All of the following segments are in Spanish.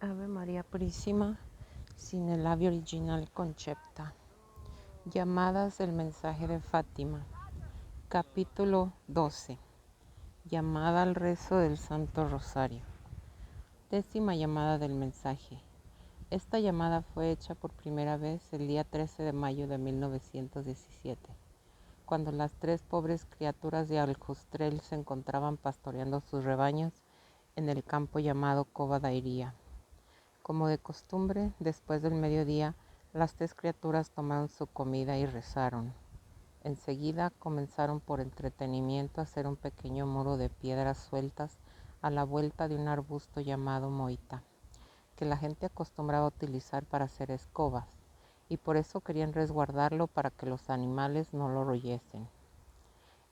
Ave María Purísima, sin el labio original concepta. Llamadas del mensaje de Fátima. Capítulo 12. Llamada al rezo del Santo Rosario. 10ª llamada del mensaje. Esta llamada fue hecha por primera vez el día 13 de mayo de 1917, cuando las 3 pobres criaturas de Aljustrel se encontraban pastoreando sus rebaños en el campo llamado Cova da Iria. Como de costumbre, después del mediodía, las 3 criaturas tomaron su comida y rezaron. Enseguida comenzaron por entretenimiento a hacer un pequeño muro de piedras sueltas a la vuelta de un arbusto llamado moita, que la gente acostumbraba a utilizar para hacer escobas, y por eso querían resguardarlo para que los animales no lo royesen.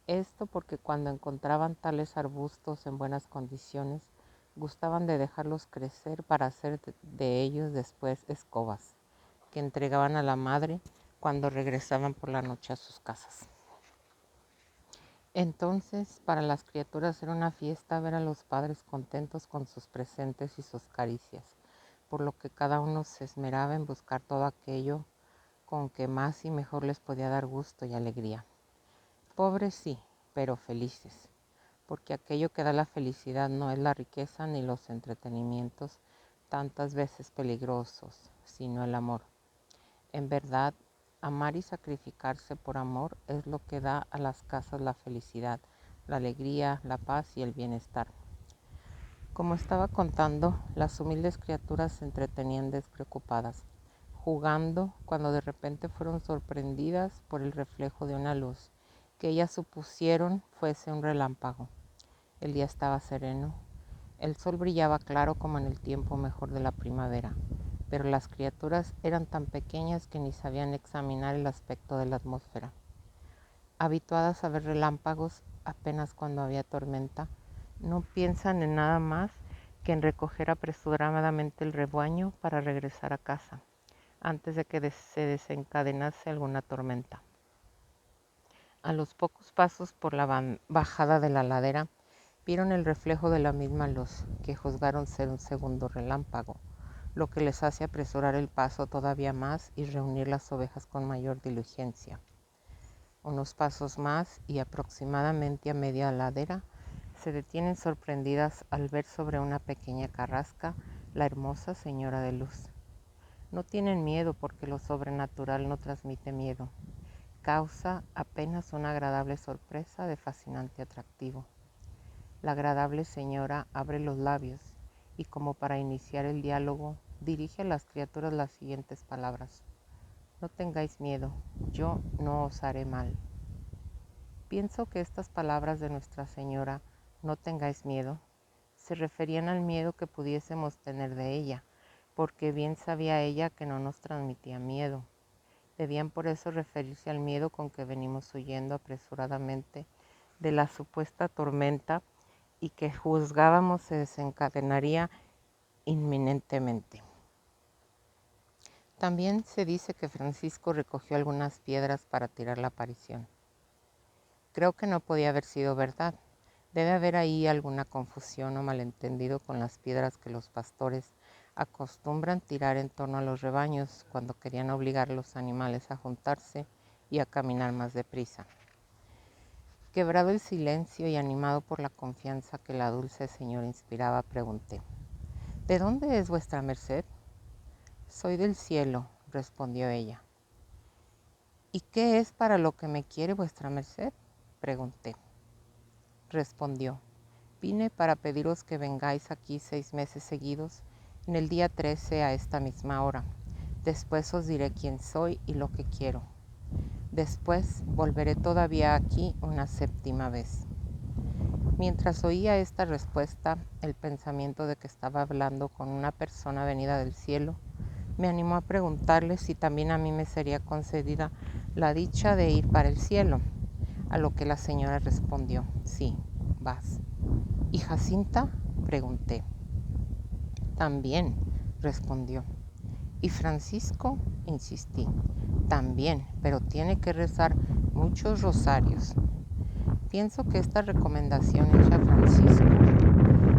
Esto porque cuando encontraban tales arbustos en buenas condiciones, gustaban de dejarlos crecer para hacer de ellos después escobas, que entregaban a la madre cuando regresaban por la noche a sus casas. Entonces, para las criaturas era una fiesta ver a los padres contentos con sus presentes y sus caricias, por lo que cada uno se esmeraba en buscar todo aquello con que más y mejor les podía dar gusto y alegría. Pobres sí, pero felices, porque aquello que da la felicidad no es la riqueza ni los entretenimientos tantas veces peligrosos, sino el amor. En verdad, amar y sacrificarse por amor es lo que da a las casas la felicidad, la alegría, la paz y el bienestar. Como estaba contando, las humildes criaturas se entretenían despreocupadas, jugando, cuando de repente fueron sorprendidas por el reflejo de una luz, que ellas supusieron fuese un relámpago. El día estaba sereno, el sol brillaba claro como en el tiempo mejor de la primavera, pero las criaturas eran tan pequeñas que ni sabían examinar el aspecto de la atmósfera. Habituadas a ver relámpagos apenas cuando había tormenta, no piensan en nada más que en recoger apresuradamente el rebaño para regresar a casa, antes de que se desencadenase alguna tormenta. A los pocos pasos por la bajada de la ladera, vieron el reflejo de la misma luz, que juzgaron ser un segundo relámpago, lo que les hace apresurar el paso todavía más y reunir las ovejas con mayor diligencia. Unos pasos más y aproximadamente a media ladera, se detienen sorprendidas al ver sobre una pequeña carrasca la hermosa señora de luz. No tienen miedo porque lo sobrenatural no transmite miedo. Causa apenas una agradable sorpresa de fascinante atractivo. La agradable señora abre los labios y, como para iniciar el diálogo, dirige a las criaturas las siguientes palabras: no tengáis miedo, yo no os haré mal. Pienso que estas palabras de Nuestra Señora, no tengáis miedo, se referían al miedo que pudiésemos tener de ella, porque bien sabía ella que no nos transmitía miedo. Debían por eso referirse al miedo con que venimos huyendo apresuradamente de la supuesta tormenta y que juzgábamos se desencadenaría inminentemente. También se dice que Francisco recogió algunas piedras para tirar la aparición. Creo que no podía haber sido verdad. Debe haber ahí alguna confusión o malentendido con las piedras que los pastores acostumbran tirar en torno a los rebaños cuando querían obligar a los animales a juntarse y a caminar más deprisa. Quebrado el silencio y animado por la confianza que la dulce señora inspiraba, pregunté: ¿de dónde es vuestra merced? Soy del cielo, respondió ella. ¿Y qué es para lo que me quiere vuestra merced? Pregunté. Respondió: vine para pediros que vengáis aquí 6 meses seguidos, en el día 13 a esta misma hora. Después os diré quién soy y lo que quiero. Después volveré todavía aquí una 7ª vez. Mientras oía esta respuesta, el pensamiento de que estaba hablando con una persona venida del cielo me animó a preguntarle si también a mí me sería concedida la dicha de ir para el cielo, a lo que la señora respondió: sí, vas. ¿Y Jacinta? Pregunté. También, respondió. ¿Y Francisco? Insistí. También, pero tiene que rezar muchos rosarios. Pienso que esta recomendación hecha a Francisco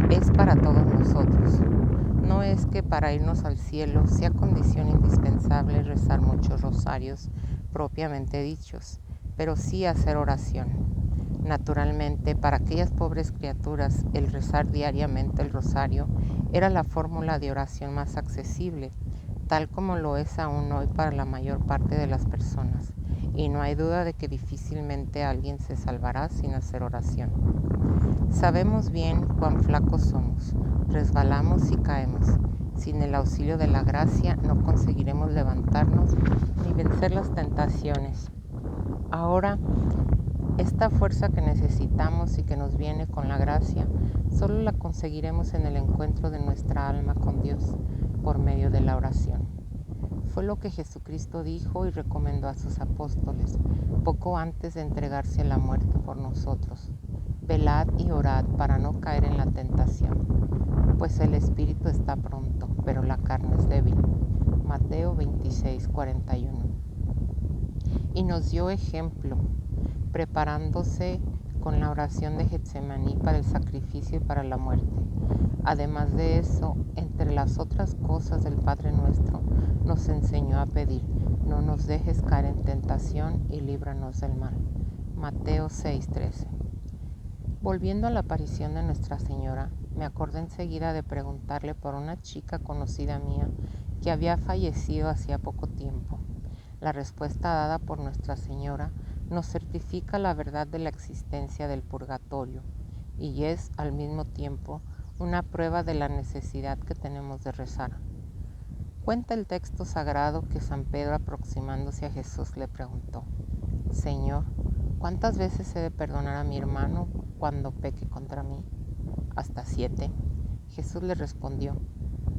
es para todos nosotros, No es que para irnos al cielo sea condición indispensable rezar muchos rosarios propiamente dichos, pero sí hacer oración. Naturalmente, para aquellas pobres criaturas, el rezar diariamente el rosario era la fórmula de oración más accesible, tal como lo es aún hoy para la mayor parte de las personas, y no hay duda de que difícilmente alguien se salvará sin hacer oración. Sabemos bien cuán flacos somos, resbalamos y caemos. Sin el auxilio de la gracia no conseguiremos levantarnos ni vencer las tentaciones. Ahora, esta fuerza que necesitamos y que nos viene con la gracia, solo la conseguiremos en el encuentro de nuestra alma con Dios por medio de la oración. Fue lo que Jesucristo dijo y recomendó a sus apóstoles poco antes de entregarse a la muerte por nosotros. Velad y orad para no caer en la tentación, pues el espíritu está pronto, pero la carne es débil. Mateo 26:41. Y nos dio ejemplo, preparándose con la oración de Getsemaní para el sacrificio y para la muerte. Además de eso, entre las otras cosas del Padre Nuestro, nos enseñó a pedir: no nos dejes caer en tentación y líbranos del mal. Mateo 6:13. Volviendo a la aparición de Nuestra Señora, me acordé enseguida de preguntarle por una chica conocida mía que había fallecido hacía poco tiempo. La respuesta dada por Nuestra Señora nos certifica la verdad de la existencia del purgatorio y es al mismo tiempo una prueba de la necesidad que tenemos de rezar. Cuenta el texto sagrado que San Pedro, aproximándose a Jesús, le preguntó: Señor, ¿cuántas veces he de perdonar a mi hermano cuando peque contra mí? ¿Hasta 7? Jesús le respondió: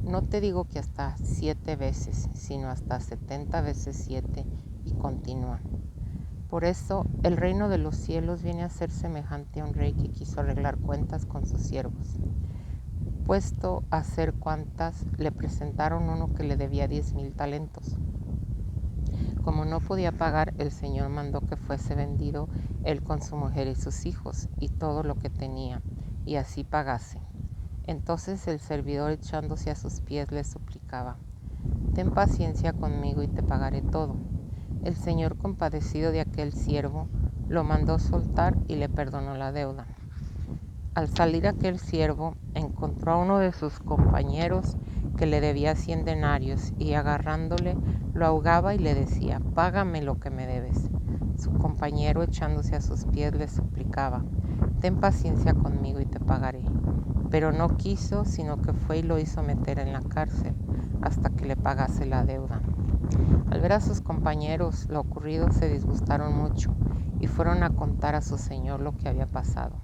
no te digo que hasta 7 veces, sino hasta 70 veces 7, y continúa. Por eso el reino de los cielos viene a ser semejante a un rey que quiso arreglar cuentas con sus siervos. Puesto a hacer cuentas, le presentaron uno que le debía 10,000 talentos. Como no podía pagar, el Señor mandó que fuese vendido él con su mujer y sus hijos y todo lo que tenía, y así pagase. Entonces el servidor, echándose a sus pies, le suplicaba: ten paciencia conmigo y te pagaré todo. El Señor, compadecido de aquel siervo, lo mandó soltar y le perdonó la deuda. Al salir aquel siervo, encontró a uno de sus compañeros que le debía 100 denarios y agarrándole lo ahogaba y le decía: págame lo que me debes. Su compañero, echándose a sus pies, le suplicaba: ten paciencia conmigo y te pagaré. Pero no quiso, sino que fue y lo hizo meter en la cárcel hasta que le pagase la deuda. Al ver a sus compañeros lo ocurrido, se disgustaron mucho y fueron a contar a su señor lo que había pasado.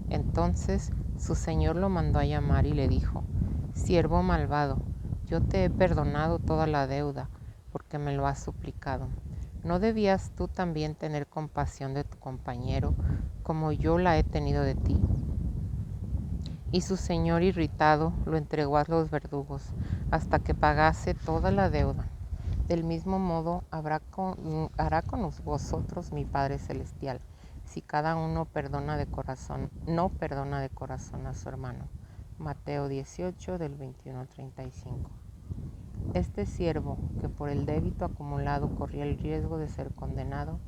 Entonces su señor lo mandó a llamar y le dijo: siervo malvado, yo te he perdonado toda la deuda porque me lo has suplicado. ¿No debías tú también tener compasión de tu compañero como yo la he tenido de ti? Y su señor, irritado, lo entregó a los verdugos hasta que pagase toda la deuda. Del mismo modo hará con vosotros mi Padre Celestial, si cada uno no perdona de corazón a su hermano. Mateo 18, del 21 al 35. Este siervo, que por el débito acumulado corría el riesgo de ser condenado,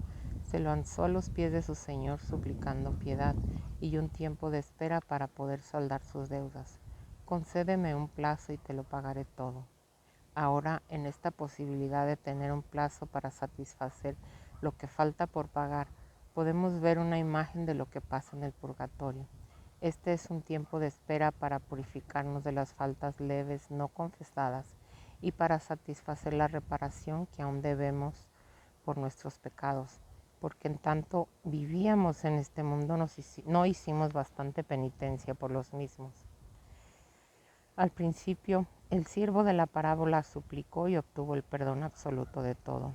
se lanzó a los pies de su señor suplicando piedad y un tiempo de espera para poder saldar sus deudas. Concédeme un plazo y te lo pagaré todo. Ahora, en esta posibilidad de tener un plazo para satisfacer lo que falta por pagar, podemos ver una imagen de lo que pasa en el purgatorio. Este es un tiempo de espera para purificarnos de las faltas leves no confesadas y para satisfacer la reparación que aún debemos por nuestros pecados, porque en tanto vivíamos en este mundo no hicimos bastante penitencia por los mismos. Al principio, el siervo de la parábola suplicó y obtuvo el perdón absoluto de todo,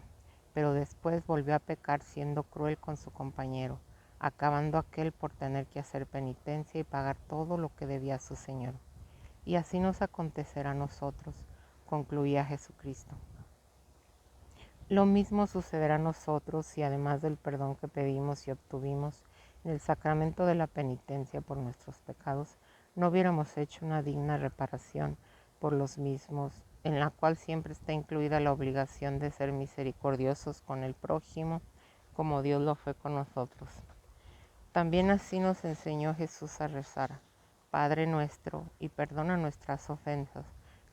pero después volvió a pecar siendo cruel con su compañero, acabando aquel por tener que hacer penitencia y pagar todo lo que debía a su Señor. Y así nos acontecerá a nosotros, concluía Jesucristo. Lo mismo sucederá a nosotros si, además del perdón que pedimos y obtuvimos en el sacramento de la penitencia por nuestros pecados, no hubiéramos hecho una digna reparación por los mismos, en la cual siempre está incluida la obligación de ser misericordiosos con el prójimo, como Dios lo fue con nosotros. También así nos enseñó Jesús a rezar: Padre nuestro, y perdona nuestras ofensas,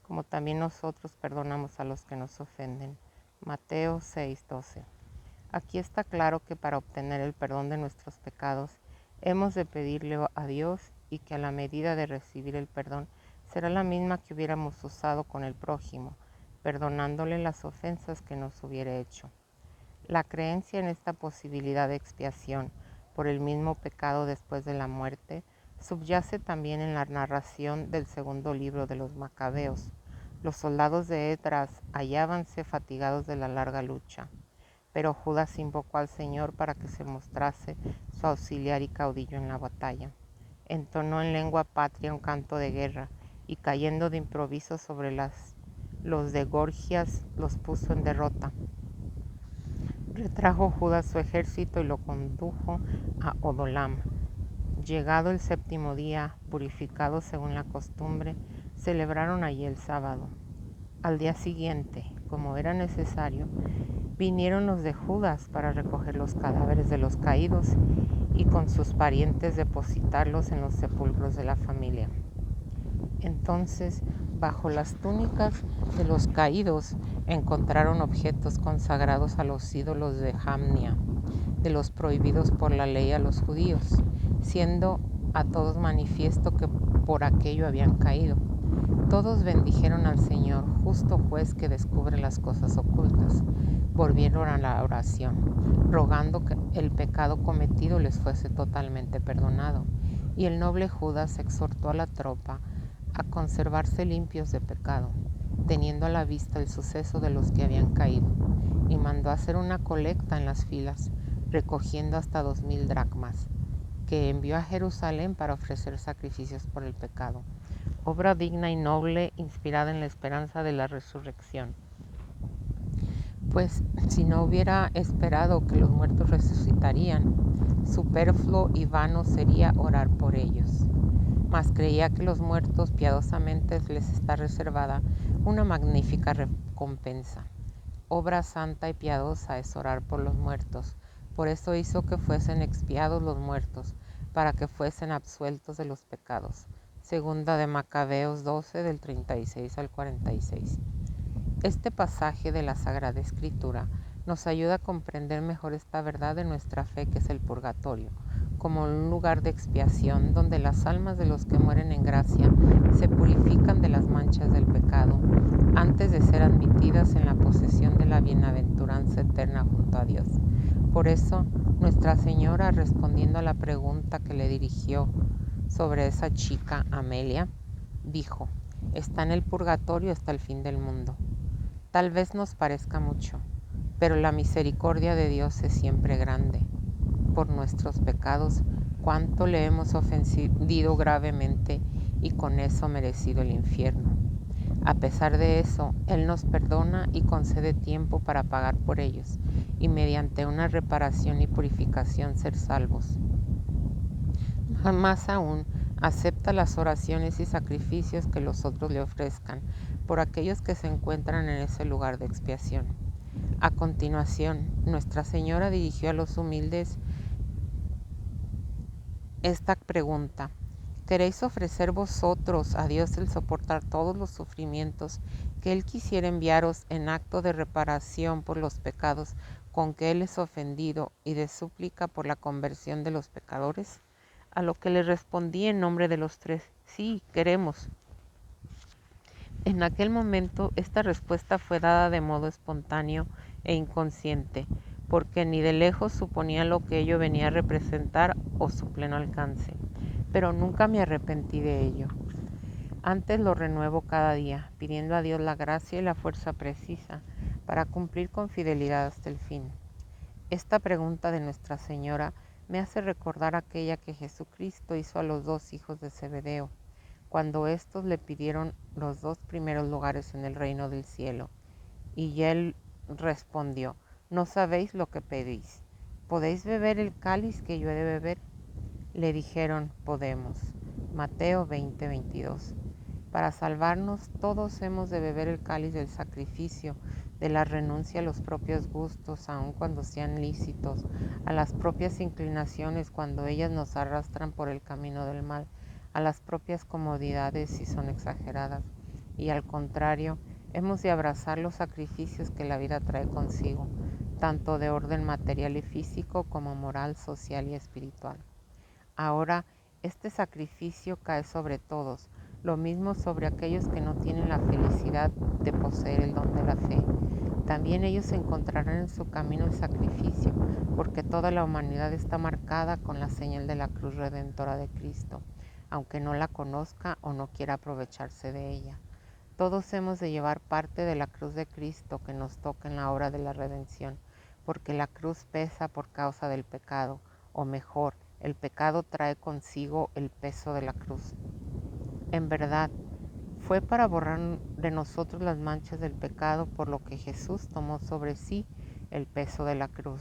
como también nosotros perdonamos a los que nos ofenden. Mateo 6:12. Aquí está claro que para obtener el perdón de nuestros pecados, hemos de pedirle a Dios, y que a la medida de recibir el perdón será la misma que hubiéramos usado con el prójimo, perdonándole las ofensas que nos hubiera hecho. La creencia en esta posibilidad de expiación por el mismo pecado después de la muerte subyace también en la narración del segundo libro de los Macabeos. Los soldados de Esdras hallábanse fatigados de la larga lucha, pero Judas invocó al Señor para que se mostrase su auxiliar y caudillo en la batalla. Entonó en lengua patria un canto de guerra, y cayendo de improviso sobre los de Gorgias, los puso en derrota. Retrajo Judas su ejército y lo condujo a Odolam. Llegado el séptimo día, purificados según la costumbre, celebraron allí el sábado. Al día siguiente, como era necesario, vinieron los de Judas para recoger los cadáveres de los caídos y con sus parientes depositarlos en los sepulcros de la familia. Entonces, bajo las túnicas de los caídos, encontraron objetos consagrados a los ídolos de Jamnia, de los prohibidos por la ley a los judíos, siendo a todos manifiesto que por aquello habían caído. Todos bendijeron al Señor, justo juez que descubre las cosas ocultas. Volvieron a la oración, rogando que el pecado cometido les fuese totalmente perdonado. Y el noble Judas exhortó a la tropa a conservarse limpios de pecado, teniendo a la vista el suceso de los que habían caído, y mandó hacer una colecta en las filas, recogiendo hasta 2000 dracmas, que envió a Jerusalén para ofrecer sacrificios por el pecado, obra digna y noble, inspirada en la esperanza de la resurrección. Pues si no hubiera esperado que los muertos resucitarían, superfluo y vano sería orar por ellos. Mas creía que los muertos piadosamente les está reservada una magnífica recompensa. Obra santa y piadosa es orar por los muertos. Por eso hizo que fuesen expiados los muertos, para que fuesen absueltos de los pecados. Segunda de Macabeos 12, del 36 al 46. Este pasaje de la Sagrada Escritura nos ayuda a comprender mejor esta verdad de nuestra fe, que es el purgatorio, como un lugar de expiación donde las almas de los que mueren en gracia se purifican de las manchas del pecado antes de ser admitidas en la posesión de la bienaventuranza eterna junto a Dios. Por eso, Nuestra Señora, respondiendo a la pregunta que le dirigió sobre esa chica, Amelia, dijo: está en el purgatorio hasta el fin del mundo. Tal vez nos parezca mucho, pero la misericordia de Dios es siempre grande. Por nuestros pecados, cuánto le hemos ofendido gravemente y con eso merecido el infierno. A pesar de eso, Él nos perdona y concede tiempo para pagar por ellos y mediante una reparación y purificación ser salvos. Más aún, acepta las oraciones y sacrificios que los otros le ofrezcan por aquellos que se encuentran en ese lugar de expiación. A continuación, Nuestra Señora dirigió a los humildes esta pregunta: ¿queréis ofrecer vosotros a Dios el soportar todos los sufrimientos que Él quisiera enviaros en acto de reparación por los pecados con que Él es ofendido y de súplica por la conversión de los pecadores? A lo que le respondí en nombre de los tres: sí, queremos. En aquel momento esta respuesta fue dada de modo espontáneo e inconsciente, porque ni de lejos suponía lo que ello venía a representar o su pleno alcance, pero nunca me arrepentí de ello. Antes lo renuevo cada día, pidiendo a Dios la gracia y la fuerza precisa para cumplir con fidelidad hasta el fin. Esta pregunta de Nuestra Señora me hace recordar aquella que Jesucristo hizo a los 2 hijos de Zebedeo, cuando éstos le pidieron los 2 primeros lugares en el reino del cielo. Y él respondió: no sabéis lo que pedís. ¿Podéis beber el cáliz que yo he de beber? Le dijeron: podemos. Mateo 20:22. Para salvarnos, todos hemos de beber el cáliz del sacrificio, de la renuncia a los propios gustos, aun cuando sean lícitos, a las propias inclinaciones cuando ellas nos arrastran por el camino del mal, a las propias comodidades si son exageradas, y al contrario, hemos de abrazar los sacrificios que la vida trae consigo, tanto de orden material y físico como moral, social y espiritual. Ahora, este sacrificio cae sobre todos, lo mismo sobre aquellos que no tienen la felicidad de poseer el don de la fe. También ellos encontrarán en su camino el sacrificio, porque toda la humanidad está marcada con la señal de la cruz redentora de Cristo, aunque no la conozca o no quiera aprovecharse de ella. Todos hemos de llevar parte de la cruz de Cristo que nos toca en la hora de la redención, porque la cruz pesa por causa del pecado, o mejor, el pecado trae consigo el peso de la cruz. En verdad, fue para borrar de nosotros las manchas del pecado, por lo que Jesús tomó sobre sí el peso de la cruz.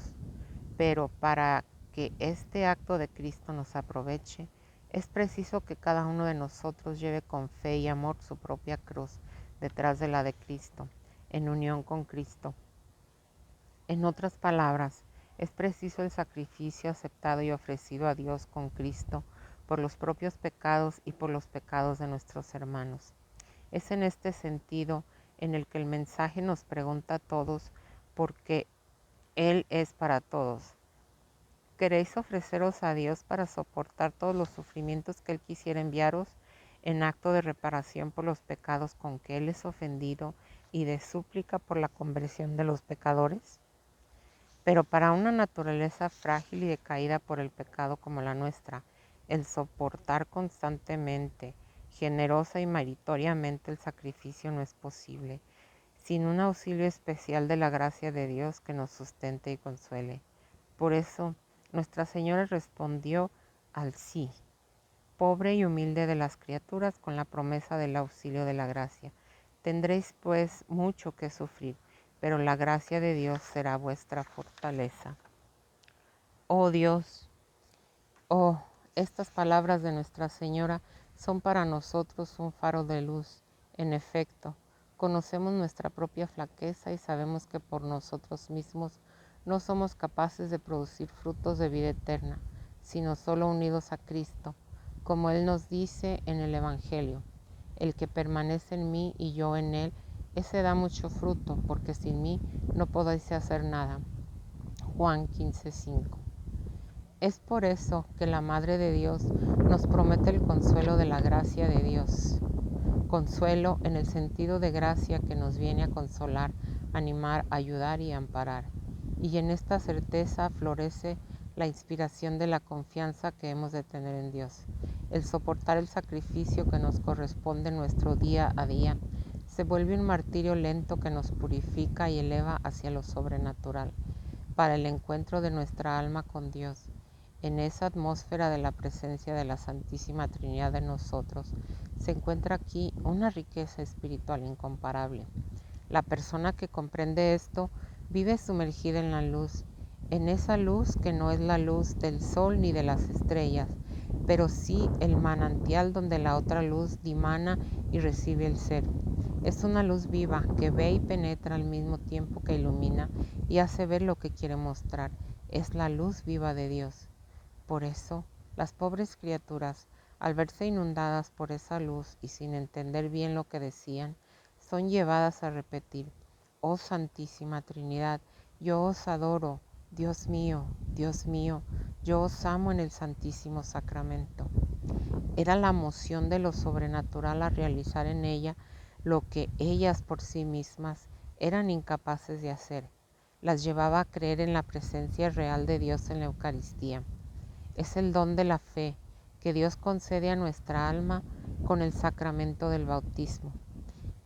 Pero para que este acto de Cristo nos aproveche, es preciso que cada uno de nosotros lleve con fe y amor su propia cruz detrás de la de Cristo, en unión con Cristo. En otras palabras, es preciso el sacrificio aceptado y ofrecido a Dios con Cristo por los propios pecados y por los pecados de nuestros hermanos. Es en este sentido en el que el mensaje nos pregunta a todos, porque Él es para todos. ¿Queréis ofreceros a Dios para soportar todos los sufrimientos que Él quisiera enviaros en acto de reparación por los pecados con que Él es ofendido y de súplica por la conversión de los pecadores? Pero para una naturaleza frágil y decaída por el pecado como la nuestra, el soportar constantemente, generosa y meritoriamente el sacrificio no es posible, sin un auxilio especial de la gracia de Dios que nos sustente y consuele. Por eso, Nuestra Señora respondió al sí, pobre y humilde de las criaturas, con la promesa del auxilio de la gracia. Tendréis pues mucho que sufrir, pero la gracia de Dios será vuestra fortaleza. Oh Dios, oh, estas palabras de Nuestra Señora son para nosotros un faro de luz. En efecto, conocemos nuestra propia flaqueza y sabemos que por nosotros mismos no somos capaces de producir frutos de vida eterna, sino solo unidos a Cristo, como Él nos dice en el Evangelio. El que permanece en mí y yo en Él, ese da mucho fruto, porque sin mí no podéis hacer nada. Juan 15:5. Es por eso que la Madre de Dios nos promete el consuelo de la gracia de Dios. Consuelo en el sentido de gracia que nos viene a consolar, animar, ayudar y amparar. Y en esta certeza florece la inspiración de la confianza que hemos de tener en Dios. El soportar el sacrificio que nos corresponde en nuestro día a día se vuelve un martirio lento que nos purifica y eleva hacia lo sobrenatural, para el encuentro de nuestra alma con Dios. En esa atmósfera de la presencia de la Santísima Trinidad en nosotros, se encuentra aquí una riqueza espiritual incomparable. La persona que comprende esto vive sumergida en la luz, en esa luz que no es la luz del sol ni de las estrellas, pero sí el manantial donde la otra luz dimana y recibe el ser. Es una luz viva que ve y penetra al mismo tiempo que ilumina y hace ver lo que quiere mostrar. Es la luz viva de Dios. Por eso, las pobres criaturas, al verse inundadas por esa luz y sin entender bien lo que decían, son llevadas a repetir: «Oh Santísima Trinidad, yo os adoro, Dios mío, yo os amo en el Santísimo Sacramento». Era la moción de lo sobrenatural a realizar en ella lo que ellas por sí mismas eran incapaces de hacer. Las llevaba a creer en la presencia real de Dios en la Eucaristía. Es el don de la fe que Dios concede a nuestra alma con el sacramento del bautismo.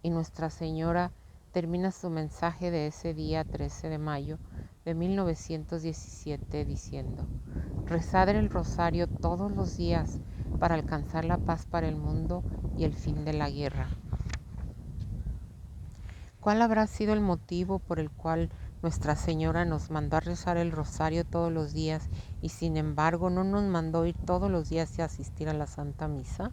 Y Nuestra Señora termina su mensaje de ese día 13 de mayo de 1917 diciendo: «Rezad el rosario todos los días para alcanzar la paz para el mundo y el fin de la guerra». ¿Cuál habrá sido el motivo por el cual Nuestra Señora nos mandó a rezar el rosario todos los días y sin embargo no nos mandó ir todos los días y asistir a la Santa Misa?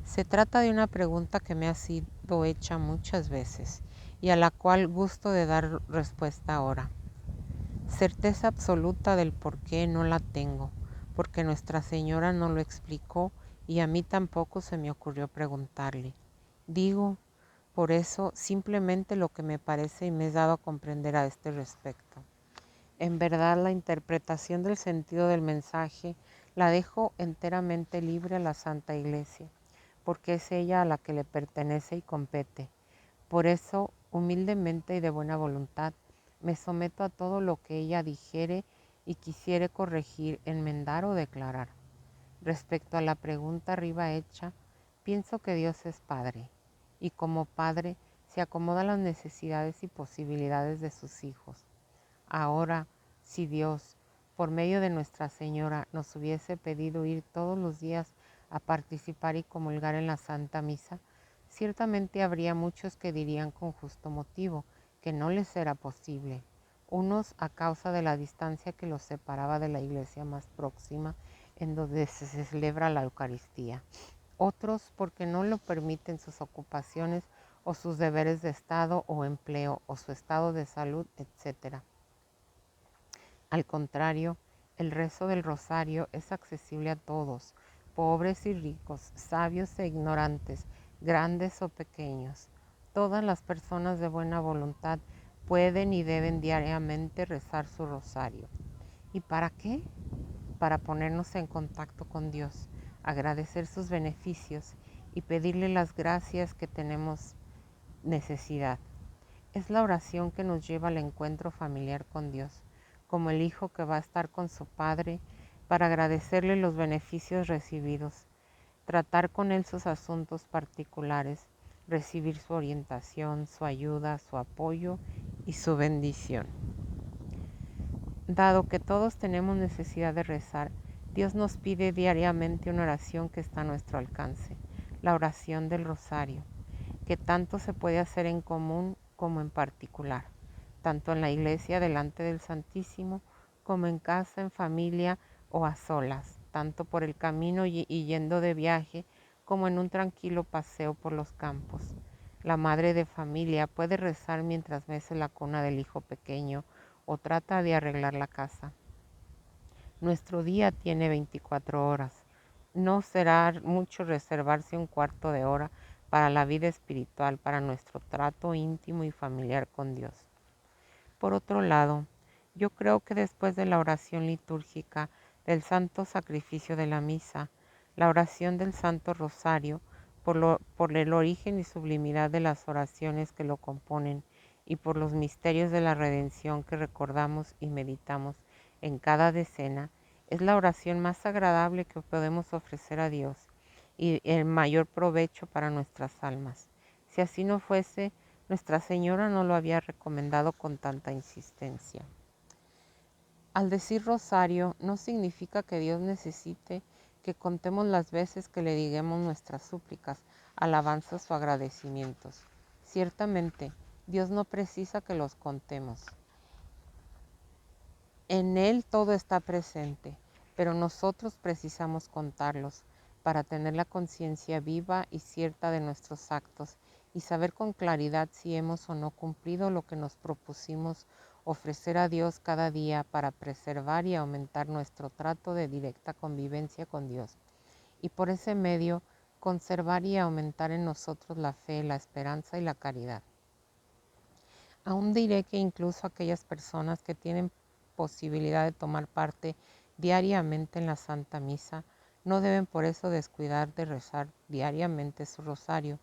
Se trata de una pregunta que me ha sido hecha muchas veces y a la cual gusto de dar respuesta ahora. Certeza absoluta del por qué no la tengo, porque Nuestra Señora no lo explicó y a mí tampoco se me ocurrió preguntarle. Digo, por eso, simplemente lo que me parece y me he dado a comprender a este respecto. En verdad, la interpretación del sentido del mensaje la dejo enteramente libre a la Santa Iglesia, porque es ella a la que le pertenece y compete. Por eso, humildemente y de buena voluntad, me someto a todo lo que ella dijere y quisiere corregir, enmendar o declarar. Respecto a la pregunta arriba hecha, pienso que Dios es Padre, y como Padre se acomoda a las necesidades y posibilidades de sus hijos. Ahora, si Dios, por medio de Nuestra Señora, nos hubiese pedido ir todos los días a participar y comulgar en la Santa Misa, ciertamente habría muchos que dirían con justo motivo que no les era posible, unos a causa de la distancia que los separaba de la iglesia más próxima en donde se celebra la Eucaristía, otros porque no lo permiten sus ocupaciones o sus deberes de Estado o empleo o su estado de salud, etc. Al contrario, el rezo del rosario es accesible a todos, pobres y ricos, sabios e ignorantes, grandes o pequeños. Todas las personas de buena voluntad pueden y deben diariamente rezar su rosario. ¿Y para qué? Para ponernos en contacto con Dios, agradecer sus beneficios y pedirle las gracias que tenemos necesidad. Es la oración que nos lleva al encuentro familiar con Dios, como el hijo que va a estar con su padre para agradecerle los beneficios recibidos, tratar con él sus asuntos particulares, recibir su orientación, su ayuda, su apoyo y su bendición. Dado que todos tenemos necesidad de rezar, Dios nos pide diariamente una oración que está a nuestro alcance, la oración del rosario, que tanto se puede hacer en común como en particular, tanto en la iglesia delante del Santísimo, como en casa, en familia o a solas, tanto por el camino y yendo de viaje, como en un tranquilo paseo por los campos. La madre de familia puede rezar mientras mece la cuna del hijo pequeño o trata de arreglar la casa. Nuestro día tiene 24 horas. No será mucho reservarse un cuarto de hora para la vida espiritual, para nuestro trato íntimo y familiar con Dios. Por otro lado, yo creo que después de la oración litúrgica, del santo sacrificio de la misa, la oración del Santo Rosario, por el origen y sublimidad de las oraciones que lo componen y por los misterios de la redención que recordamos y meditamos en cada decena, es la oración más agradable que podemos ofrecer a Dios y el mayor provecho para nuestras almas. Si así no fuese, Nuestra Señora no lo había recomendado con tanta insistencia. Al decir rosario, no significa que Dios necesite que contemos las veces que le digamos nuestras súplicas, alabanzas o agradecimientos. Ciertamente, Dios no precisa que los contemos. En Él todo está presente, pero nosotros precisamos contarlos para tener la conciencia viva y cierta de nuestros actos y saber con claridad si hemos o no cumplido lo que nos propusimos ofrecer a Dios cada día para preservar y aumentar nuestro trato de directa convivencia con Dios y por ese medio conservar y aumentar en nosotros la fe, la esperanza y la caridad. Aún diré que incluso aquellas personas que tienen posibilidad de tomar parte diariamente en la Santa Misa no deben por eso descuidar de rezar diariamente su rosario.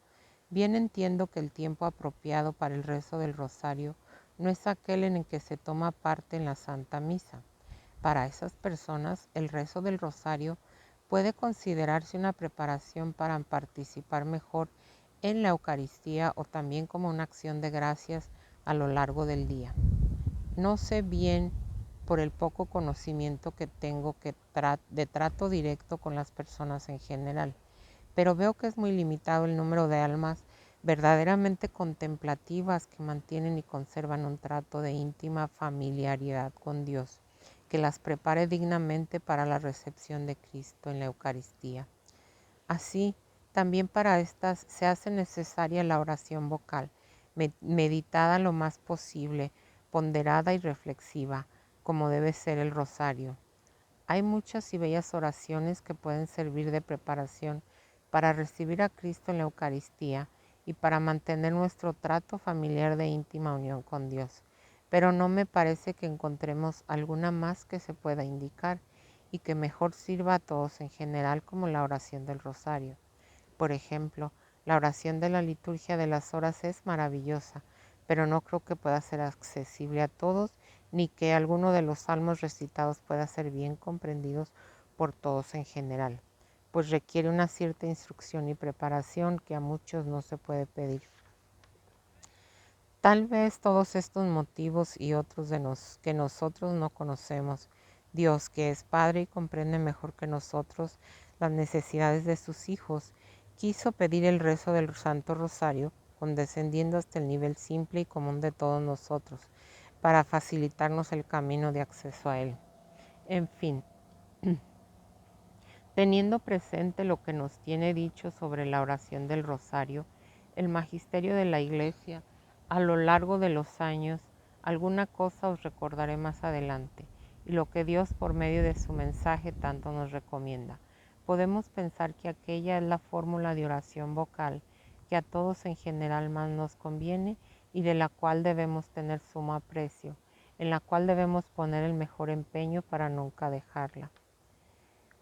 Bien entiendo que el tiempo apropiado para el rezo del rosario no es aquel en el que se toma parte en la Santa Misa. Para esas personas, el rezo del rosario puede considerarse una preparación para participar mejor en la Eucaristía o también como una acción de gracias a lo largo del día. No sé bien, por el poco conocimiento que tengo de trato directo con las personas en general, pero veo que es muy limitado el número de almas verdaderamente contemplativas que mantienen y conservan un trato de íntima familiaridad con Dios, que las prepare dignamente para la recepción de Cristo en la Eucaristía. Así, También para estas se hace necesaria la oración vocal, meditada lo más posible, ponderada y reflexiva, como debe ser el rosario. Hay muchas y bellas oraciones que pueden servir de preparación para recibir a Cristo en la Eucaristía y para mantener nuestro trato familiar de íntima unión con Dios. Pero no me parece que encontremos alguna más que se pueda indicar y que mejor sirva a todos en general como la oración del rosario. Por ejemplo, la oración de la liturgia de las horas es maravillosa, pero no creo que pueda ser accesible a todos ni que alguno de los salmos recitados pueda ser bien comprendidos por todos en general, pues requiere una cierta instrucción y preparación que a muchos no se puede pedir. Tal vez todos estos motivos y otros que nosotros no conocemos, Dios que es Padre y comprende mejor que nosotros las necesidades de sus hijos, quiso pedir el rezo del Santo Rosario, condescendiendo hasta el nivel simple y común de todos nosotros, para facilitarnos el camino de acceso a Él. En fin, teniendo presente lo que nos tiene dicho sobre la oración del Rosario, el magisterio de la Iglesia, a lo largo de los años, alguna cosa os recordaré más adelante, y lo que Dios por medio de su mensaje tanto nos recomienda. Podemos pensar que aquella es la fórmula de oración vocal que a todos en general más nos conviene y de la cual debemos tener sumo aprecio, en la cual debemos poner el mejor empeño para nunca dejarla.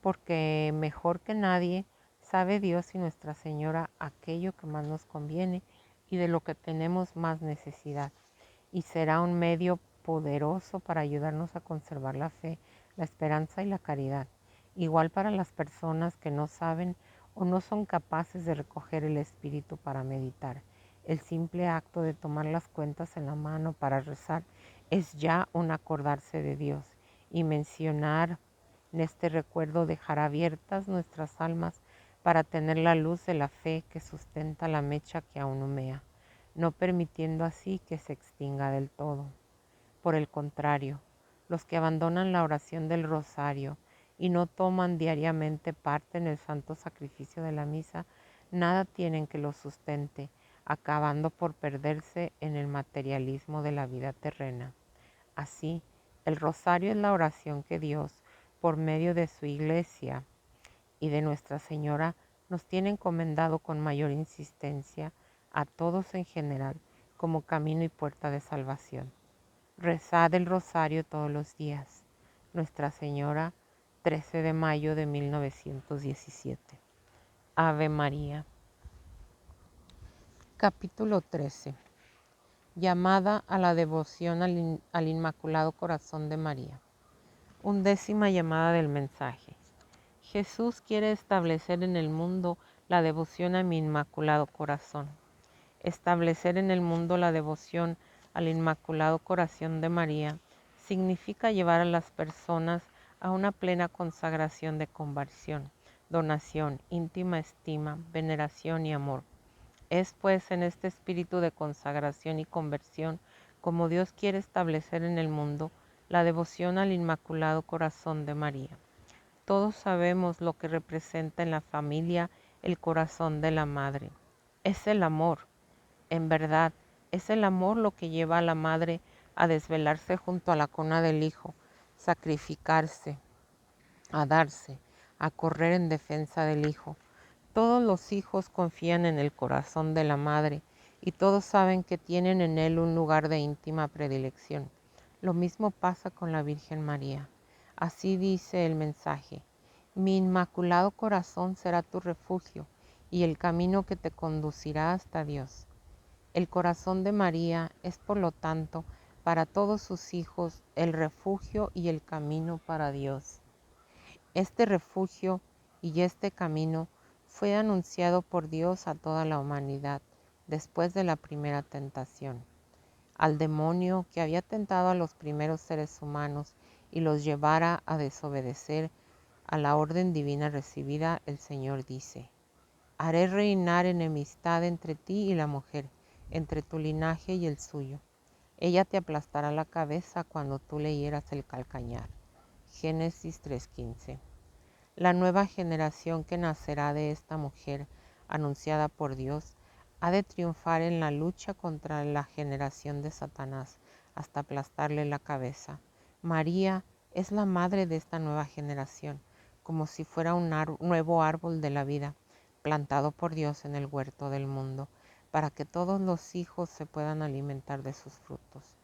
Porque mejor que nadie sabe Dios y Nuestra Señora aquello que más nos conviene y de lo que tenemos más necesidad, y será un medio poderoso para ayudarnos a conservar la fe, la esperanza y la caridad, igual para las personas que no saben o no son capaces de recoger el Espíritu para meditar. El simple acto de tomar las cuentas en la mano para rezar es ya un acordarse de Dios, y mencionar en este recuerdo dejar abiertas nuestras almas para tener la luz de la fe que sustenta la mecha que aún humea, no permitiendo así que se extinga del todo. Por el contrario, los que abandonan la oración del rosario y no toman diariamente parte en el santo sacrificio de la misa, nada tienen que los sustente, acabando por perderse en el materialismo de la vida terrena. Así, el rosario es la oración que Dios, por medio de su Iglesia y de Nuestra Señora, nos tiene encomendado con mayor insistencia a todos en general como camino y puerta de salvación. Rezad el rosario todos los días. Nuestra Señora, 13 de mayo de 1917. Ave María. Capítulo 13. Llamada a la devoción al Inmaculado Corazón de María. 11ª llamada del mensaje. Jesús quiere establecer en el mundo la devoción a mi Inmaculado Corazón. Establecer en el mundo la devoción al Inmaculado Corazón de María significa llevar a las personas a una plena consagración de conversión, donación, íntima estima, veneración y amor. Es pues en este espíritu de consagración y conversión como Dios quiere establecer en el mundo la devoción al Inmaculado Corazón de María. Todos sabemos lo que representa en la familia el corazón de la madre. Es el amor. En verdad, es el amor lo que lleva a la madre a desvelarse junto a la cuna del hijo, sacrificarse, a darse, a correr en defensa del hijo. Todos los hijos confían en el corazón de la madre y todos saben que tienen en él un lugar de íntima predilección. Lo mismo pasa con la Virgen María. Así dice el mensaje: mi inmaculado corazón será tu refugio y el camino que te conducirá hasta Dios. El corazón de María es, por lo tanto, para todos sus hijos el refugio y el camino para Dios. Este refugio y este camino fue anunciado por Dios a toda la humanidad después de la primera tentación. Al demonio que había tentado a los primeros seres humanos y los llevara a desobedecer a la orden divina recibida, el Señor dice: haré reinar enemistad entre ti y la mujer, entre tu linaje y el suyo. Ella te aplastará la cabeza cuando tú le hieras el calcañar. Génesis 3:15. La nueva generación que nacerá de esta mujer anunciada por Dios, ha de triunfar en la lucha contra la generación de Satanás hasta aplastarle la cabeza. María es la madre de esta nueva generación, como si fuera un nuevo árbol de la vida, plantado por Dios en el huerto del mundo, para que todos los hijos se puedan alimentar de sus frutos.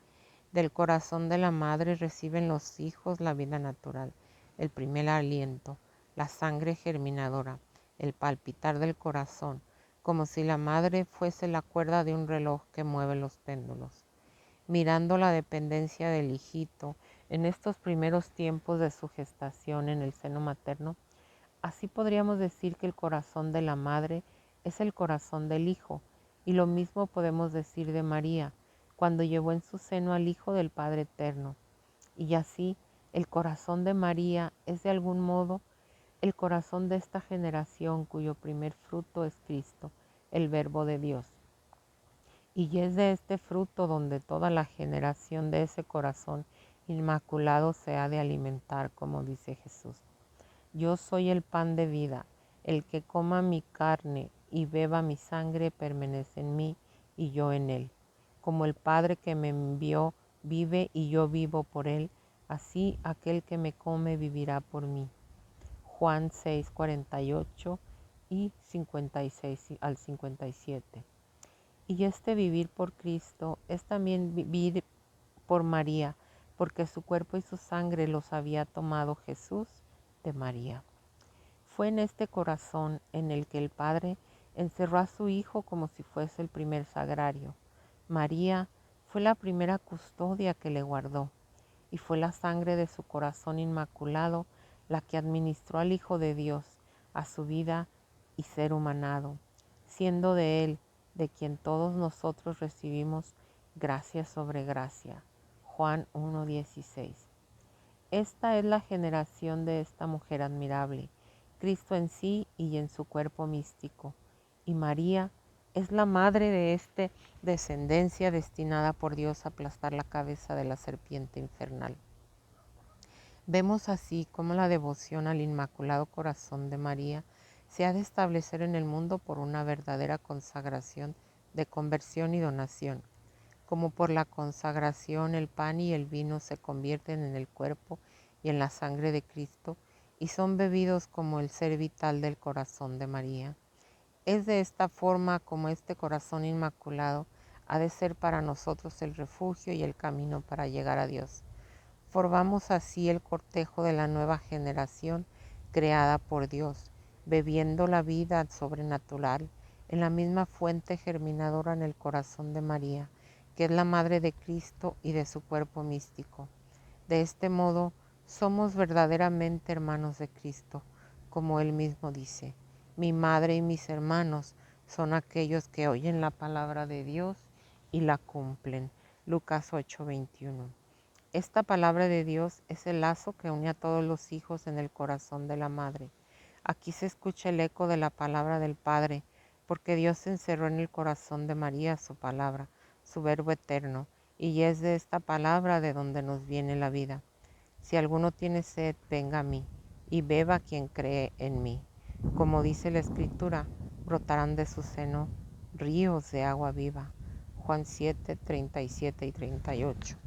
Del corazón de la madre reciben los hijos la vida natural, el primer aliento, la sangre germinadora, el palpitar del corazón, como si la madre fuese la cuerda de un reloj que mueve los péndulos. Mirando la dependencia del hijito en estos primeros tiempos de su gestación en el seno materno, así podríamos decir que el corazón de la madre es el corazón del hijo, y lo mismo podemos decir de María, cuando llevó en su seno al Hijo del Padre Eterno. Y así, el corazón de María es de algún modo el corazón de esta generación cuyo primer fruto es Cristo, el Verbo de Dios. Y es de este fruto donde toda la generación de ese corazón inmaculado se ha de alimentar, como dice Jesús. Yo soy el pan de vida, el que coma mi carne y beba mi sangre permanece en mí y yo en él. Como el Padre que me envió vive y yo vivo por él, así aquel que me come vivirá por mí. Juan 6, 48 y 56 al 57. Y este vivir por Cristo es también vivir por María, porque su cuerpo y su sangre los había tomado Jesús de María. Fue en este corazón en el que el Padre encerró a su Hijo como si fuese el primer sagrario. María fue la primera custodia que le guardó, y fue la sangre de su corazón inmaculado la que administró al Hijo de Dios a su vida y ser humanado, siendo de Él, de quien todos nosotros recibimos gracia sobre gracia. Juan 1:16. Esta es la generación de esta mujer admirable, Cristo en sí y en su cuerpo místico. Y María es la madre de esta descendencia destinada por Dios a aplastar la cabeza de la serpiente infernal. Vemos así cómo la devoción al Inmaculado Corazón de María se ha de establecer en el mundo por una verdadera consagración de conversión y donación. Como por la consagración el pan y el vino se convierten en el cuerpo y en la sangre de Cristo y son bebidos como el ser vital del corazón de María. Es de esta forma como este corazón inmaculado ha de ser para nosotros el refugio y el camino para llegar a Dios. Formamos así el cortejo de la nueva generación creada por Dios, bebiendo la vida sobrenatural en la misma fuente germinadora en el corazón de María, que es la Madre de Cristo y de su cuerpo místico. De este modo, somos verdaderamente hermanos de Cristo, como Él mismo dice, mi madre y mis hermanos son aquellos que oyen la palabra de Dios y la cumplen. Lucas 8:21. Esta palabra de Dios es el lazo que une a todos los hijos en el corazón de la madre. Aquí se escucha el eco de la palabra del Padre, porque Dios encerró en el corazón de María su palabra, su verbo eterno, y es de esta palabra de donde nos viene la vida. Si alguno tiene sed, venga a mí, y beba quien cree en mí. Como dice la Escritura, brotarán de su seno ríos de agua viva. Juan 7, 37 y 38.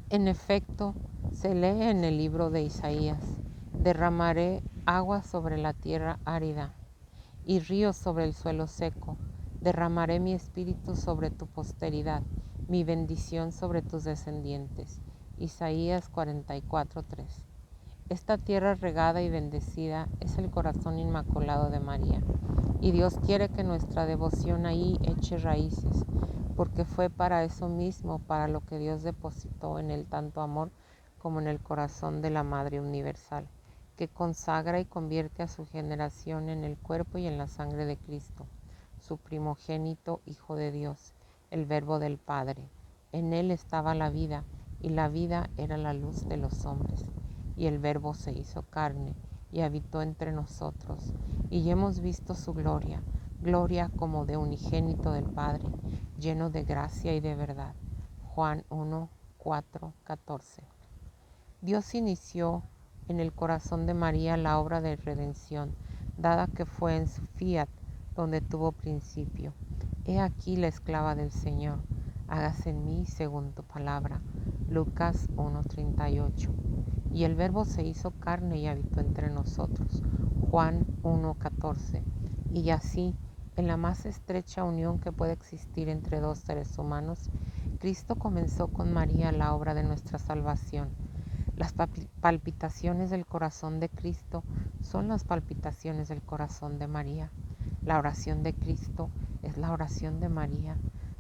En efecto, se lee en el libro de Isaías, derramaré agua sobre la tierra árida y ríos sobre el suelo seco. Derramaré mi espíritu sobre tu posteridad, mi bendición sobre tus descendientes. Isaías 44:3. Esta tierra regada y bendecida es el corazón inmaculado de María, y Dios quiere que nuestra devoción ahí eche raíces, porque fue para eso mismo, para lo que Dios depositó en él tanto amor como en el corazón de la Madre Universal, que consagra y convierte a su generación en el cuerpo y en la sangre de Cristo, su primogénito Hijo de Dios, el Verbo del Padre. En él estaba la vida, y la vida era la luz de los hombres. Y el Verbo se hizo carne y habitó entre nosotros, y hemos visto su gloria, gloria como de unigénito del Padre, lleno de gracia y de verdad. Juan 1, 4, 14. Dios inició en el corazón de María la obra de redención, dada que fue en su fiat donde tuvo principio. He aquí la esclava del Señor, hágase en mí según tu palabra. Lucas 1:38. Y el Verbo se hizo carne y habitó entre nosotros. Juan 1:14. Y así, en la más estrecha unión que puede existir entre dos seres humanos, Cristo comenzó con María la obra de nuestra salvación. Las palpitaciones del corazón de Cristo son las palpitaciones del corazón de María. La oración de Cristo es la oración de María.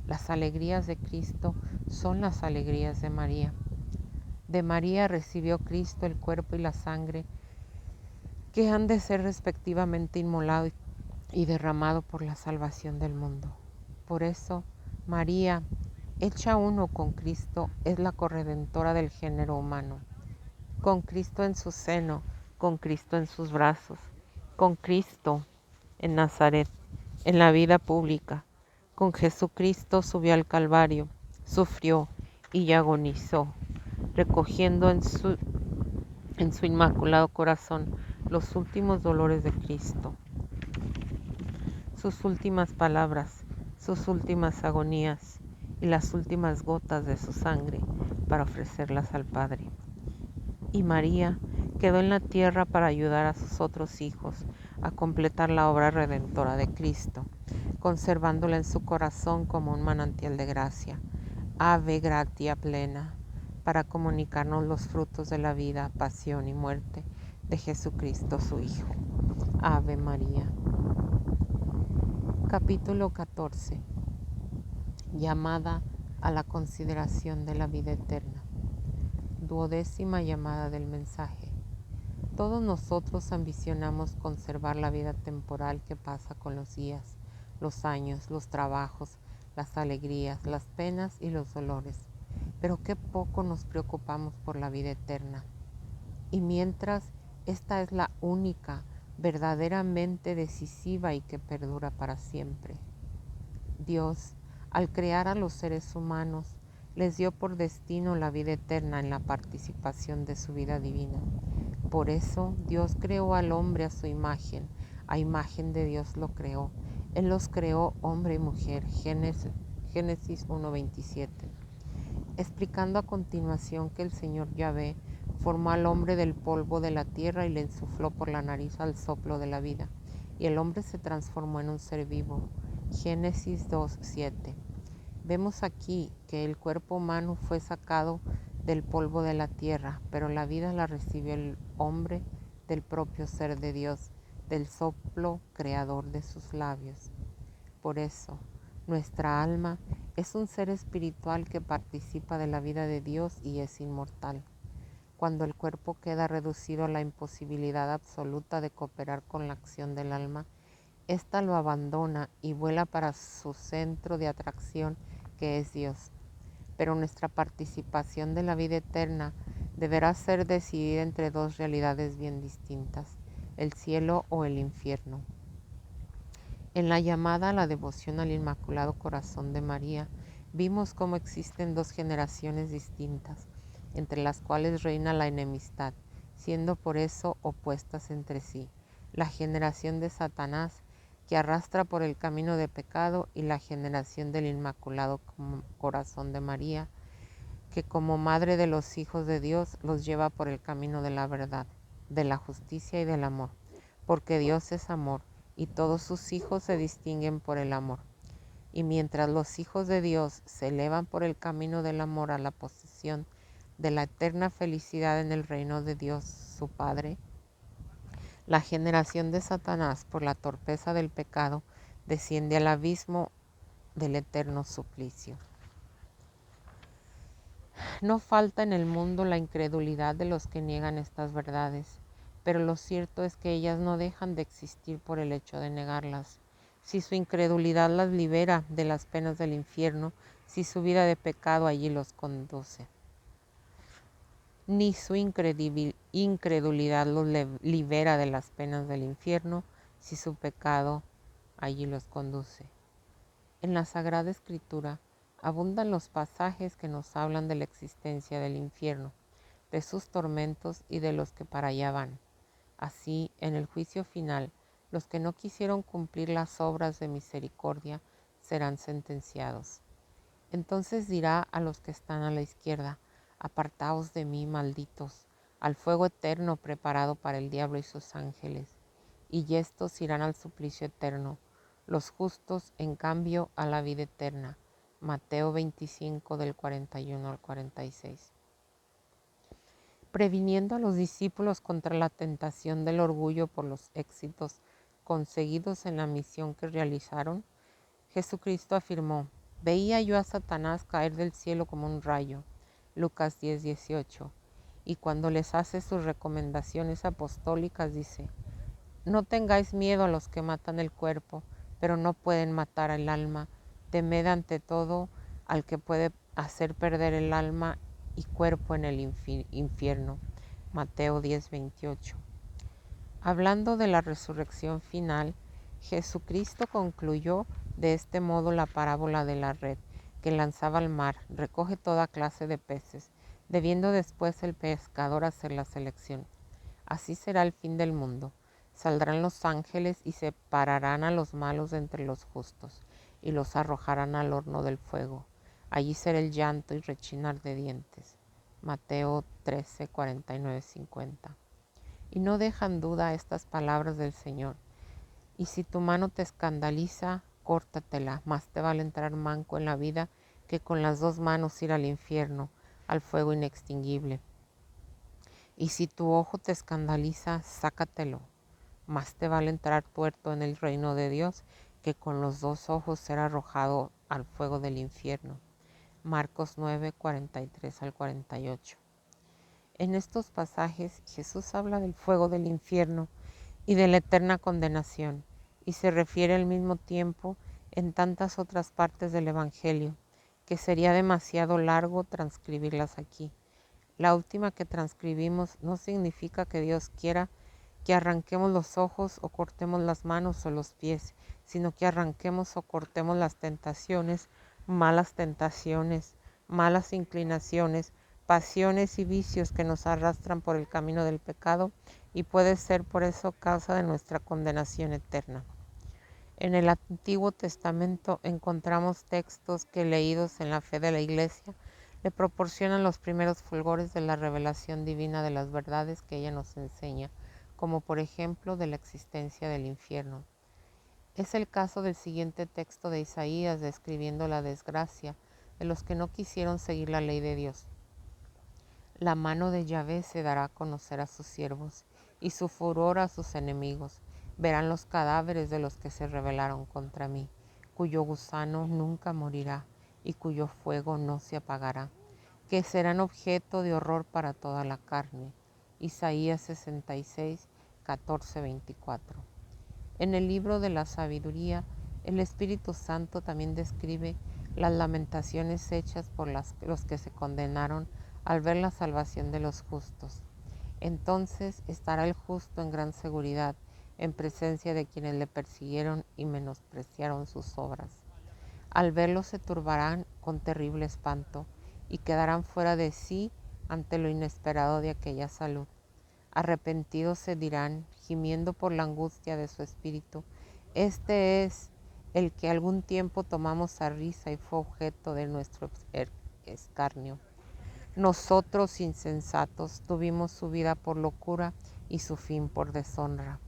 Las alegrías de Cristo son las alegrías de María. De María recibió Cristo el cuerpo y la sangre que han de ser respectivamente inmolado y derramado por la salvación del mundo. Por eso, María, hecha uno con Cristo, es la corredentora del género humano. Con Cristo en su seno, con Cristo en sus brazos, con Cristo en Nazaret, en la vida pública. Con Jesucristo subió al Calvario, sufrió y agonizó, recogiendo en su inmaculado corazón los últimos dolores de Cristo, sus últimas palabras, sus últimas agonías y las últimas gotas de su sangre para ofrecerlas al Padre. Y María quedó en la tierra para ayudar a sus otros hijos a completar la obra redentora de Cristo, conservándola en su corazón como un manantial de gracia, Ave Gratia plena, para comunicarnos los frutos de la vida, pasión y muerte de Jesucristo su Hijo. Ave María. Capítulo 14. Llamada a la consideración de la vida eterna. 12ª llamada del mensaje. Todos nosotros ambicionamos conservar la vida temporal que pasa con los días, los años, los trabajos, las alegrías, las penas y los dolores. Pero qué poco nos preocupamos por la vida eterna. Y mientras esta es la única, verdaderamente decisiva y que perdura para siempre. Dios, al crear a los seres humanos, les dio por destino la vida eterna en la participación de su vida divina. Por eso Dios creó al hombre a su imagen, a imagen de Dios lo creó. Él los creó hombre y mujer, Génesis 1:27. Explicando a continuación que el Señor Yahvé formó al hombre del polvo de la tierra y le insufló por la nariz al soplo de la vida, y el hombre se transformó en un ser vivo. Génesis 2:7. Vemos aquí que el cuerpo humano fue sacado del polvo de la tierra, pero la vida la recibió el hombre del propio ser de Dios, del soplo creador de sus labios. Por eso, nuestra alma es un ser espiritual que participa de la vida de Dios y es inmortal. Cuando el cuerpo queda reducido a la imposibilidad absoluta de cooperar con la acción del alma, ésta lo abandona y vuela para su centro de atracción, que es Dios. Pero nuestra participación de la vida eterna deberá ser decidida entre dos realidades bien distintas, el cielo o el infierno. En la llamada a la devoción al Inmaculado Corazón de María, vimos cómo existen dos generaciones distintas, entre las cuales reina la enemistad, siendo por eso opuestas entre sí. La generación de Satanás, que arrastra por el camino de pecado, y la generación del Inmaculado Corazón de María, que como Madre de los hijos de Dios los lleva por el camino de la verdad, de la justicia y del amor, porque Dios es amor y todos sus hijos se distinguen por el amor. Y mientras los hijos de Dios se elevan por el camino del amor a la posesión de la eterna felicidad en el reino de Dios su Padre, la generación de Satanás, por la torpeza del pecado, desciende al abismo del eterno suplicio. No falta en el mundo la incredulidad de los que niegan estas verdades, pero lo cierto es que ellas no dejan de existir por el hecho de negarlas. Si su incredulidad las libera de las penas del infierno, si su vida de pecado allí los conduce. Ni su incredulidad los libera de las penas del infierno, si su pecado allí los conduce. En la Sagrada Escritura abundan los pasajes que nos hablan de la existencia del infierno, de sus tormentos y de los que para allá van. Así, en el juicio final, Los que no quisieron cumplir las obras de misericordia serán sentenciados. Entonces dirá a los que están a la izquierda: apartaos de mí, malditos, al fuego eterno preparado para el diablo y sus ángeles. Y estos irán al suplicio eterno, los justos, en cambio, a la vida eterna. Mateo 25, del 41 al 46. Previniendo a los discípulos contra la tentación del orgullo por los éxitos conseguidos en la misión que realizaron, Jesucristo afirmó: veía yo a Satanás caer del cielo como un rayo. Lucas 10:18. Y cuando les hace sus recomendaciones apostólicas dice: no tengáis miedo a los que matan el cuerpo, pero no pueden matar el alma. Temed ante todo al que puede hacer perder el alma y cuerpo en el infierno. Mateo 10:28. Hablando de la resurrección final, Jesucristo concluyó de este modo la parábola de la red que lanzaba al mar, recoge toda clase de peces, debiendo después el pescador hacer la selección. Así será el fin del mundo. Saldrán los ángeles y separarán a los malos de entre los justos, y los arrojarán al horno del fuego. Allí será el llanto y rechinar de dientes. Mateo 13, 49, 50. Y no dejan duda estas palabras del Señor. Y si tu mano te escandaliza, córtatela, más te vale entrar manco en la vida que con las dos manos ir al infierno, al fuego inextinguible. Y si tu ojo te escandaliza, sácatelo, más te vale entrar tuerto en el reino de Dios que con los dos ojos ser arrojado al fuego del infierno. Marcos 9, 43 al 48. En estos pasajes Jesús habla del fuego del infierno y de la eterna condenación, y se refiere al mismo tiempo en tantas otras partes del Evangelio, que sería demasiado largo transcribirlas aquí. La última que transcribimos no significa que Dios quiera que arranquemos los ojos o cortemos las manos o los pies, sino que arranquemos o cortemos las tentaciones, malas inclinaciones, pasiones y vicios que nos arrastran por el camino del pecado y puede ser por eso causa de nuestra condenación eterna. En el Antiguo Testamento encontramos textos que, leídos en la fe de la Iglesia, le proporcionan los primeros fulgores de la revelación divina de las verdades que ella nos enseña, como por ejemplo de la existencia del infierno. Es el caso del siguiente texto de Isaías describiendo la desgracia de los que no quisieron seguir la ley de Dios. La mano de Yahvé se dará a conocer a sus siervos y su furor a sus enemigos. Verán los cadáveres de los que se rebelaron contra mí, cuyo gusano nunca morirá y cuyo fuego no se apagará, que serán objeto de horror para toda la carne. Isaías 66, 14, 24. En el libro de la sabiduría, el Espíritu Santo también describe las lamentaciones hechas por los que se condenaron al ver la salvación de los justos. Entonces estará el justo en gran seguridad en presencia de quienes le persiguieron y menospreciaron sus obras. Al verlo se turbarán con terrible espanto y quedarán fuera de sí ante lo inesperado de aquella salud. Arrepentidos se dirán, gimiendo por la angustia de su espíritu: este es el que algún tiempo tomamos a risa y fue objeto de nuestro escarnio. Nosotros, insensatos, tuvimos su vida por locura y su fin por deshonra.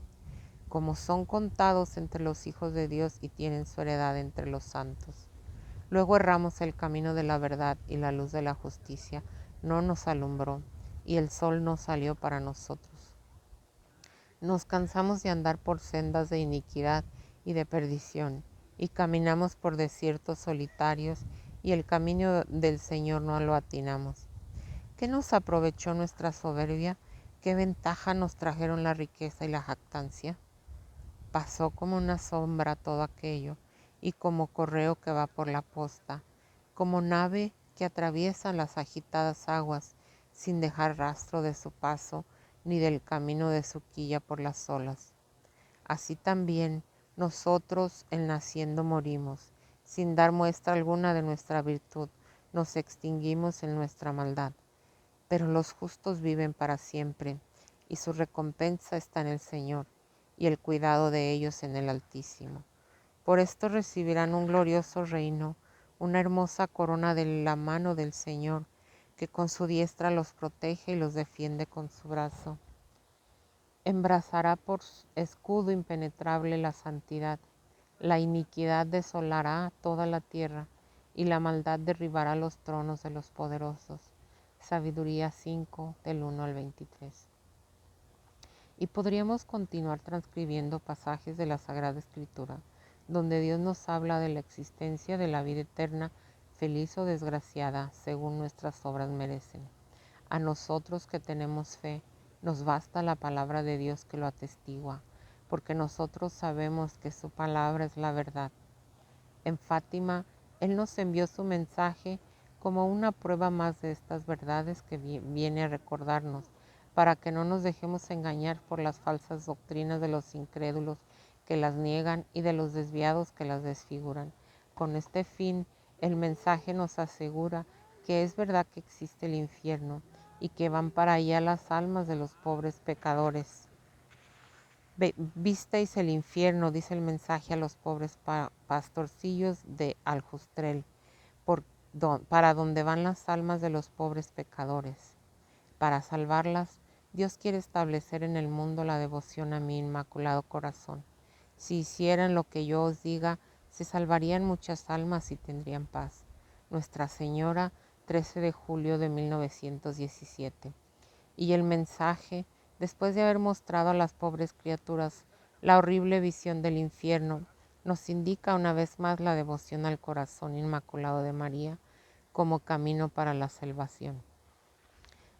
Como son contados entre los hijos de Dios y tienen su heredad entre los santos. Luego erramos el camino de la verdad y la luz de la justicia no nos alumbró y el sol no salió para nosotros. Nos cansamos de andar por sendas de iniquidad y de perdición y caminamos por desiertos solitarios y el camino del Señor no lo atinamos. ¿Qué nos aprovechó nuestra soberbia? ¿Qué ventaja nos trajeron la riqueza y la jactancia? Pasó como una sombra todo aquello, y como correo que va por la posta, como nave que atraviesa las agitadas aguas, sin dejar rastro de su paso, ni del camino de su quilla por las olas. Así también nosotros en naciendo morimos, sin dar muestra alguna de nuestra virtud, nos extinguimos en nuestra maldad. Pero los justos viven para siempre, y su recompensa está en el Señor, y el cuidado de ellos en el Altísimo. Por esto recibirán un glorioso reino, una hermosa corona de la mano del Señor, que con su diestra los protege y los defiende con su brazo. Embrazará por escudo impenetrable la santidad, la iniquidad desolará toda la tierra, y la maldad derribará los tronos de los poderosos. Sabiduría 5, del 1 al 23. Y podríamos continuar transcribiendo pasajes de la Sagrada Escritura, donde Dios nos habla de la existencia de la vida eterna, feliz o desgraciada, según nuestras obras merecen. A nosotros que tenemos fe, nos basta la palabra de Dios que lo atestigua, porque nosotros sabemos que su palabra es la verdad. En Fátima, Él nos envió su mensaje como una prueba más de estas verdades que viene a recordarnos, para que no nos dejemos engañar por las falsas doctrinas de los incrédulos que las niegan y de los desviados que las desfiguran. Con este fin, el mensaje nos asegura que es verdad que existe el infierno y que van para allá las almas de los pobres pecadores. Visteis el infierno, dice el mensaje a los pobres pastorcillos de Aljustrel, para donde van las almas de los pobres pecadores. Para salvarlas, Dios quiere establecer en el mundo la devoción a mi Inmaculado Corazón. Si hicieran lo que yo os diga, se salvarían muchas almas y tendrían paz. Nuestra Señora, 13 de julio de 1917. Y el mensaje, después de haber mostrado a las pobres criaturas la horrible visión del infierno, nos indica una vez más la devoción al corazón inmaculado de María como camino para la salvación.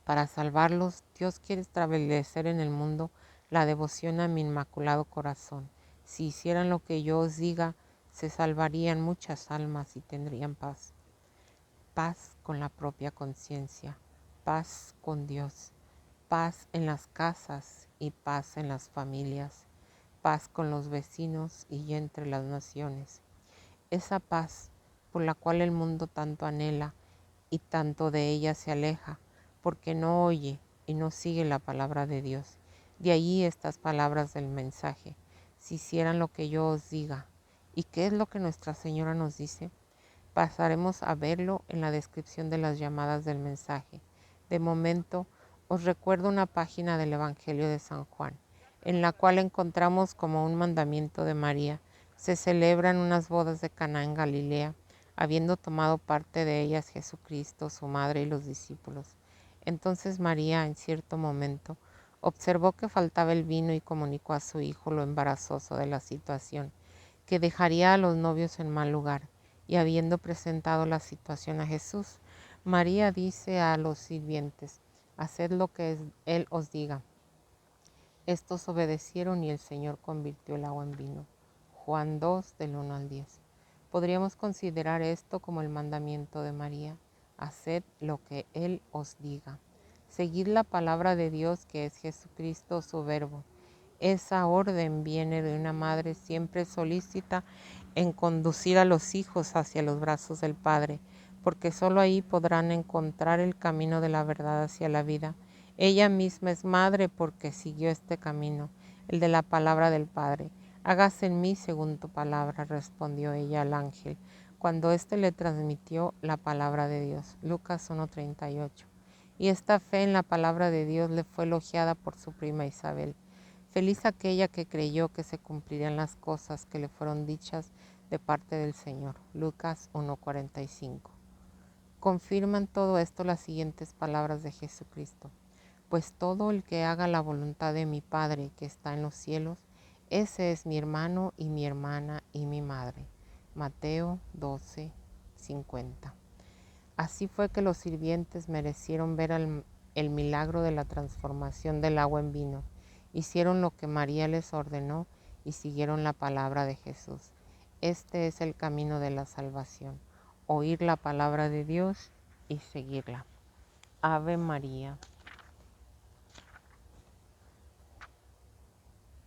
Para salvarlos, Dios quiere establecer en el mundo la devoción a mi Inmaculado Corazón. Si hicieran lo que yo os diga, se salvarían muchas almas y tendrían paz. Paz con la propia conciencia, paz con Dios, paz en las casas y paz en las familias, paz con los vecinos y entre las naciones. Esa paz por la cual el mundo tanto anhela y tanto de ella se aleja, porque no oye y no sigue la palabra de Dios. De allí estas palabras del mensaje: si hicieran lo que yo os diga. ¿Y qué es lo que Nuestra Señora nos dice? Pasaremos a verlo en la descripción de las llamadas del mensaje. De momento, os recuerdo una página del Evangelio de San Juan, en la cual encontramos como un mandamiento de María. Se celebran unas bodas de Caná en Galilea, habiendo tomado parte de ellas Jesucristo, su madre y los discípulos. Entonces María, en cierto momento, observó que faltaba el vino y comunicó a su hijo lo embarazoso de la situación, que dejaría a los novios en mal lugar. Y habiendo presentado la situación a Jesús, María dice a los sirvientes: haced lo que Él os diga. Estos obedecieron y el Señor convirtió el agua en vino. Juan 2, del 1 al 10. Podríamos considerar esto como el mandamiento de María: haced lo que Él os diga. Seguid la palabra de Dios, que es Jesucristo, su verbo. Esa orden viene de una madre siempre solícita en conducir a los hijos hacia los brazos del Padre, porque sólo ahí podrán encontrar el camino de la verdad hacia la vida. Ella misma es madre porque siguió este camino, el de la palabra del Padre. Hágase en mí según tu palabra, respondió ella al ángel, cuando éste le transmitió la palabra de Dios. Lucas 1:38. Y esta fe en la palabra de Dios le fue elogiada por su prima Isabel. Feliz aquella que creyó que se cumplirían las cosas que le fueron dichas de parte del Señor. Lucas 1:45. Confirman todo esto las siguientes palabras de Jesucristo: pues todo el que haga la voluntad de mi Padre que está en los cielos, ese es mi hermano y mi hermana y mi madre. Mateo 12:50. Así fue que los sirvientes merecieron ver el milagro de la transformación del agua en vino. Hicieron lo que María les ordenó y siguieron la palabra de Jesús. Este es el camino de la salvación: oír la palabra de Dios y seguirla. Ave María.